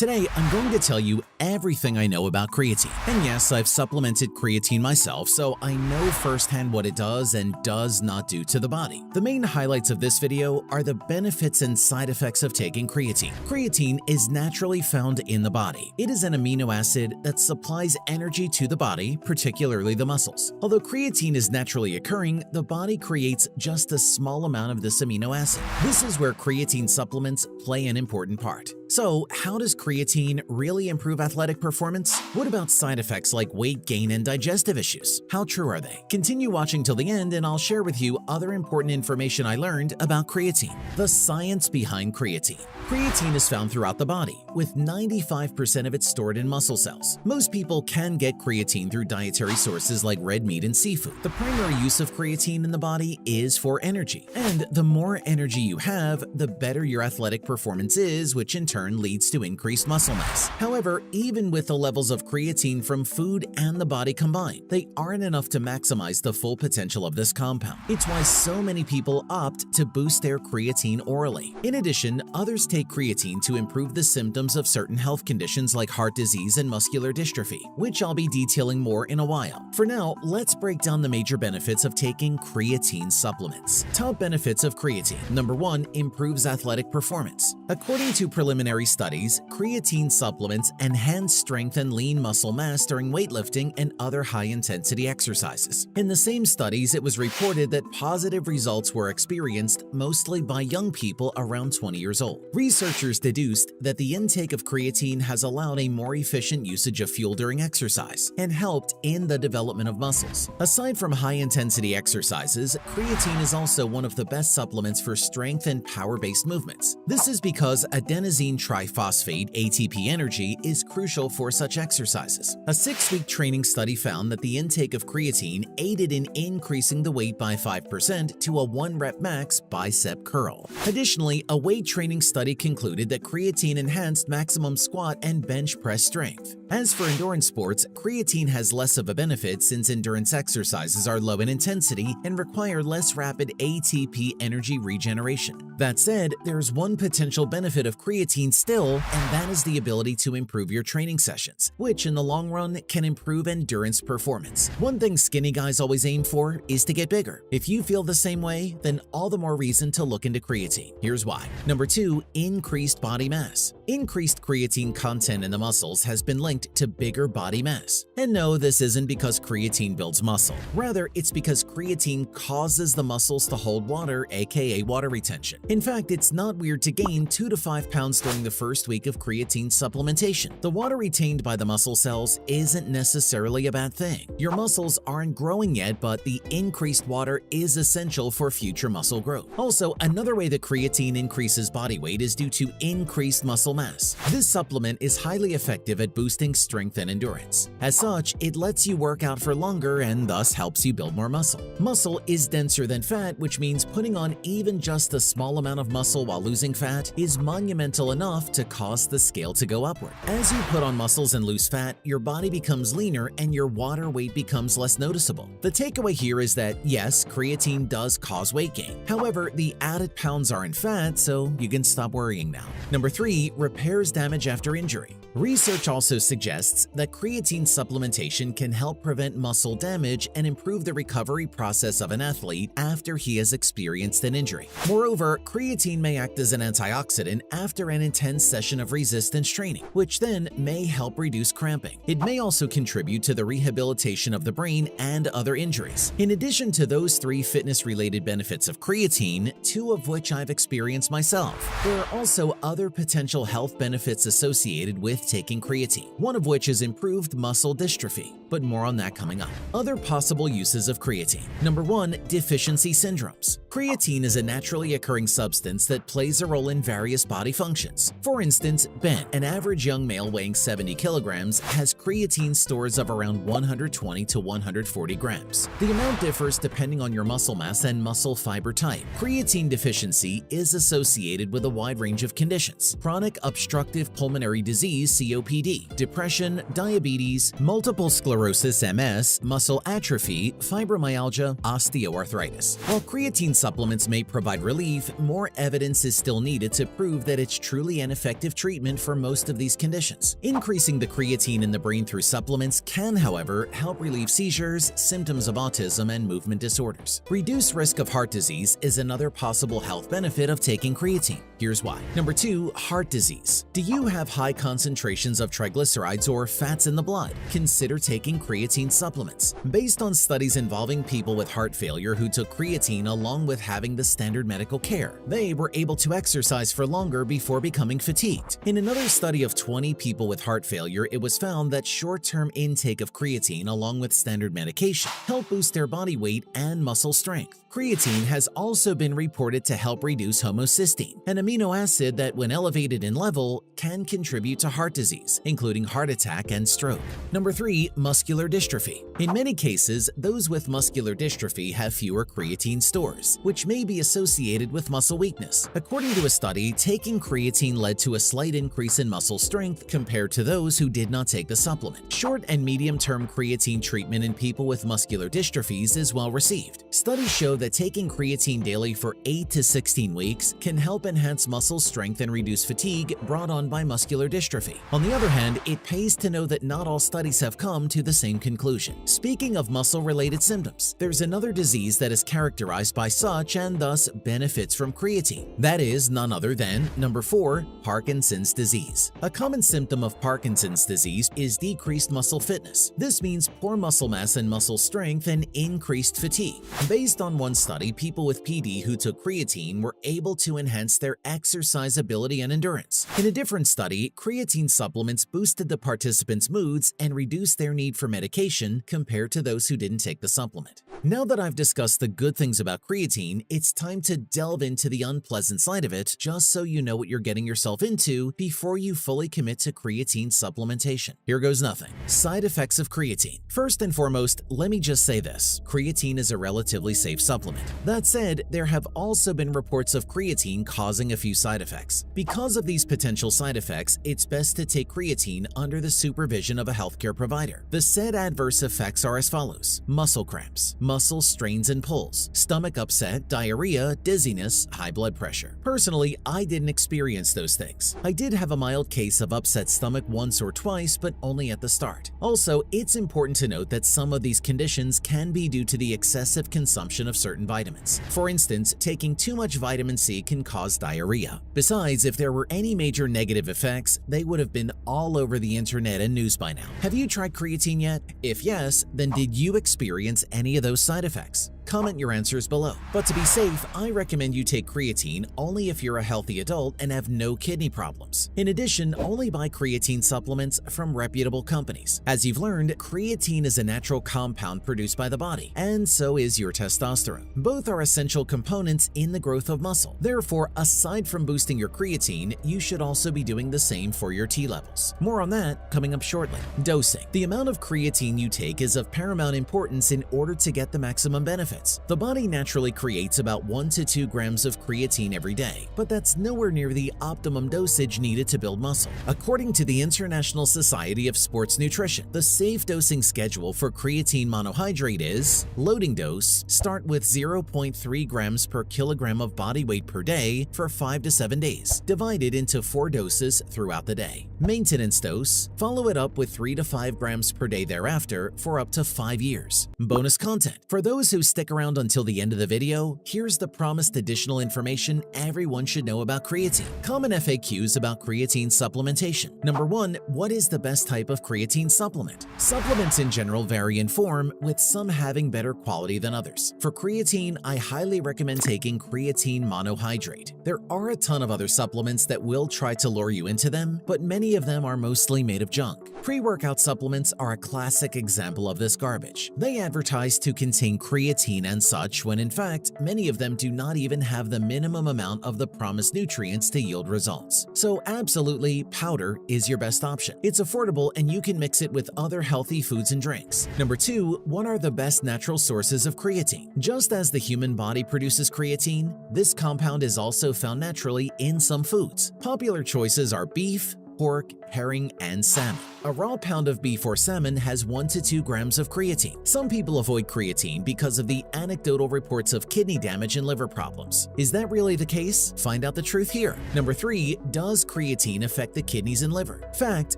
Today, I'm going to tell you everything I know about creatine. And yes, I've supplemented creatine myself, so I know firsthand what it does and does not do to the body. The main highlights of this video are the benefits and side effects of taking creatine. Creatine is naturally found in the body. It is an amino acid that supplies energy to the body, particularly the muscles. Although creatine is naturally occurring, the body creates just a small amount of this amino acid. This is where creatine supplements play an important part. So, how does creatine really improve athletic performance? What about side effects like weight gain and digestive issues? How true are they? Continue watching till the end and I'll share with you other important information I learned about creatine. The science behind creatine. Creatine is found throughout the body, with 95% of it stored in muscle cells. Most people can get creatine through dietary sources like red meat and seafood. The primary use of creatine in the body is for energy. And the more energy you have, the better your athletic performance is, which in turn leads to increased muscle mass. However, even with the levels of creatine from food and the body combined, they aren't enough to maximize the full potential of this compound. It's why so many people opt to boost their creatine orally. In addition, others take creatine to improve the symptoms of certain health conditions like heart disease and muscular dystrophy, which I'll be detailing more in a while. For now, let's break down the major benefits of taking creatine supplements. Top benefits of creatine. Number 1, improves athletic performance. According to preliminary studies, creatine supplements enhance strength and lean muscle mass during weightlifting and other high-intensity exercises. In the same studies, it was reported that positive results were experienced mostly by young people around 20 years old. Researchers deduced that the intake of creatine has allowed a more efficient usage of fuel during exercise and helped in the development of muscles. Aside from high-intensity exercises, creatine is also one of the best supplements for strength and power-based movements. This is because adenosine triphosphate (ATP) energy is crucial for such exercises. A 6-week training study found that the intake of creatine aided in increasing the weight by 5% to a 1-rep max bicep curl. Additionally, a weight training study concluded that creatine enhanced maximum squat and bench press strength. As for endurance sports, creatine has less of a benefit since endurance exercises are low in intensity and require less rapid ATP energy regeneration. That said, there's one potential benefit of creatine still, and that is the ability to improve your training sessions, which in the long run can improve endurance performance. One thing skinny guys always aim for is to get bigger. If you feel the same way, then all the more reason to look into creatine. Here's why. Number 2, increased body mass. Increased creatine content in the muscles has been linked to bigger body mass. And no, this isn't because creatine builds muscle. Rather, it's because creatine causes the muscles to hold water, aka water retention. In fact, it's not weird to gain 2 to 5 pounds during the first week of creatine supplementation. The water retained by the muscle cells isn't necessarily a bad thing. Your muscles aren't growing yet, but the increased water is essential for future muscle growth. Also, another way that creatine increases body weight is due to increased muscle mass. This supplement is highly effective at boosting strength and endurance. As such, it lets you work out for longer and thus helps you build more muscle. Muscle is denser than fat, which means putting on even just a small amount of muscle while losing fat is monumental enough to cause the scale to go upward. As you put on muscles and lose fat, your body becomes leaner and your water weight becomes less noticeable. The takeaway here is that yes, creatine does cause weight gain. However, the added pounds aren't fat, so you can stop worrying now. Number 3, repairs damage after injury. Research also suggests that creatine supplementation can help prevent muscle damage and improve the recovery process of an athlete after he has experienced an injury. Moreover, creatine may act as an antioxidant after an intense session of resistance training, which then may help reduce cramping. It may also contribute to the rehabilitation of the brain and other injuries. In addition to those 3 fitness-related benefits of creatine, 2 of which I've experienced myself, there are also other potential health benefits associated with taking creatine, one of which is improved muscle dystrophy, but more on that coming up. Other possible uses of creatine. Number 1, deficiency syndromes. Creatine is a naturally occurring substance that plays a role in various body functions. For instance, Ben, an average young male weighing 70 kilograms, has creatine stores of around 120 to 140 grams. The amount differs depending on your muscle mass and muscle fiber type. Creatine deficiency is associated with a wide range of conditions: chronic obstructive pulmonary disease (COPD), depression, diabetes, multiple sclerosis MS, muscle atrophy, fibromyalgia, osteoarthritis. While creatine supplements may provide relief, more evidence is still needed to prove that it's truly an effective treatment for most of these conditions. Increasing the creatine in the brain through supplements can, however, help relieve seizures, symptoms of autism, and movement disorders. Reduced risk of heart disease is another possible health benefit of taking creatine. Here's why. Number 2, heart disease. Do you have high concentrations of triglycerides or fats in the blood? Consider taking creatine supplements. Based on studies involving people with heart failure who took creatine along with having the standard medical care, they were able to exercise for longer before becoming fatigued. In another study of 20 people with heart failure, it was found that short-term intake of creatine along with standard medication helped boost their body weight and muscle strength. Creatine has also been reported to help reduce homocysteine, an amino acid that, when elevated in level, can contribute to heart disease, including heart attack and stroke. Number 3, muscular dystrophy. In many cases, those with muscular dystrophy have fewer creatine stores, which may be associated with muscle weakness. According to a study, taking creatine led to a slight increase in muscle strength compared to those who did not take the supplement. Short and medium-term creatine treatment in people with muscular dystrophies is well received. Studies show that taking creatine daily for 8 to 16 weeks can help enhance muscle strength and reduce fatigue brought on by muscular dystrophy. On the other hand, it pays to know that not all studies have come to the same conclusion. Speaking of muscle-related symptoms, there's another disease that is characterized by such and thus benefits from creatine. That is none other than, number 4, Parkinson's disease. A common symptom of Parkinson's disease is decreased muscle fitness. This means poor muscle mass and muscle strength and increased fatigue. Based on one study, people with PD who took creatine were able to enhance their exercise ability and endurance. In a different study, creatine supplements boosted the participants' moods and reduced their need for medication compared to those who didn't take the supplement. Now that I've discussed the good things about creatine, it's time to delve into the unpleasant side of it, just so you know what you're getting yourself into before you fully commit to creatine supplementation. Here goes nothing. Side effects of creatine. First and foremost, let me just say this. Creatine is a relatively safe supplement. That said, there have also been reports of creatine causing a few side effects. Because of these potential side effects, it's best to take creatine under the supervision of a healthcare provider. The said adverse effects are as follows: muscle cramps, muscle strains and pulls, stomach upset, diarrhea, dizziness, high blood pressure. Personally, I didn't experience those things. I did have a mild case of upset stomach once or twice, but only at the start. Also, it's important to note that some of these conditions can be due to the excessive consumption of certain vitamins. For instance, taking too much vitamin C can cause diarrhea. Besides, if there were any major negative effects, they would have been all over the internet and news by now. Have you tried creatine yet? If yes, then did you experience any of those side effects? Comment your answers below. But to be safe, I recommend you take creatine only if you're a healthy adult and have no kidney problems. In addition, only buy creatine supplements from reputable companies. As you've learned, creatine is a natural compound produced by the body, and so is your testosterone. Both are essential components in the growth of muscle. Therefore, aside from boosting your creatine, you should also be doing the same for your T levels. More on that coming up shortly. Dosing. The amount of creatine you take is of paramount importance in order to get the maximum benefits. The body naturally creates about 1 to 2 grams of creatine every day, but that's nowhere near the optimum dosage needed to build muscle. According to the International Society of Sports Nutrition, the safe dosing schedule for creatine monohydrate is: loading dose, start with 0.3 grams per kilogram of body weight per day for 5 to 7 days, divided into 4 doses throughout the day. Maintenance dose, follow it up with 3 to 5 grams per day thereafter for up to 5 years. Bonus content. For those who stick around until the end of the video, here's the promised additional information everyone should know about creatine. Common FAQs about creatine supplementation. Number 1, what is the best type of creatine supplement? Supplements in general vary in form, with some having better quality than others. For creatine, I highly recommend taking creatine monohydrate. There are a ton of other supplements that will try to lure you into them, but many of them are mostly made of junk. Pre-workout supplements are a classic example of this garbage. They advertise to contain creatine and such, when in fact, many of them do not even have the minimum amount of the promised nutrients to yield results. So absolutely, powder is your best option. It's affordable and you can mix it with other healthy foods and drinks. Number 2, what are the best natural sources of creatine? Just as the human body produces creatine, this compound is also found naturally in some foods. Popular choices are beef, pork, herring, and salmon. A raw pound of beef or salmon has 1 to 2 grams of creatine. Some people avoid creatine because of the anecdotal reports of kidney damage and liver problems. Is that really the case? Find out the truth here. Number 3, does creatine affect the kidneys and liver? Fact,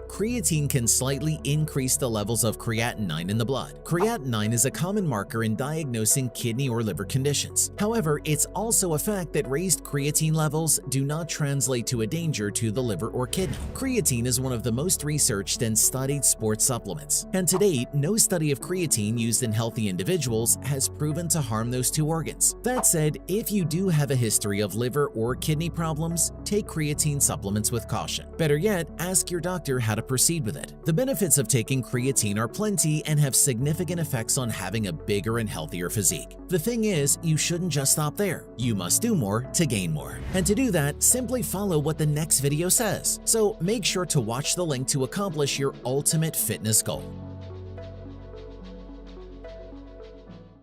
creatine can slightly increase the levels of creatinine in the blood. Creatinine is a common marker in diagnosing kidney or liver conditions. However, it's also a fact that raised creatine levels do not translate to a danger to the liver or kidney. Creatine is one of the most researched and studied sports supplements, and to date, no study of creatine used in healthy individuals has proven to harm those two organs. That said, if you do have a history of liver or kidney problems, take creatine supplements with caution. Better yet, ask your doctor how to proceed with it. The benefits of taking creatine are plenty and have significant effects on having a bigger and healthier physique. The thing is, you shouldn't just stop there. You must do more to gain more. And to do that, simply follow what the next video says. So make sure to watch the link to accomplish your ultimate fitness goal.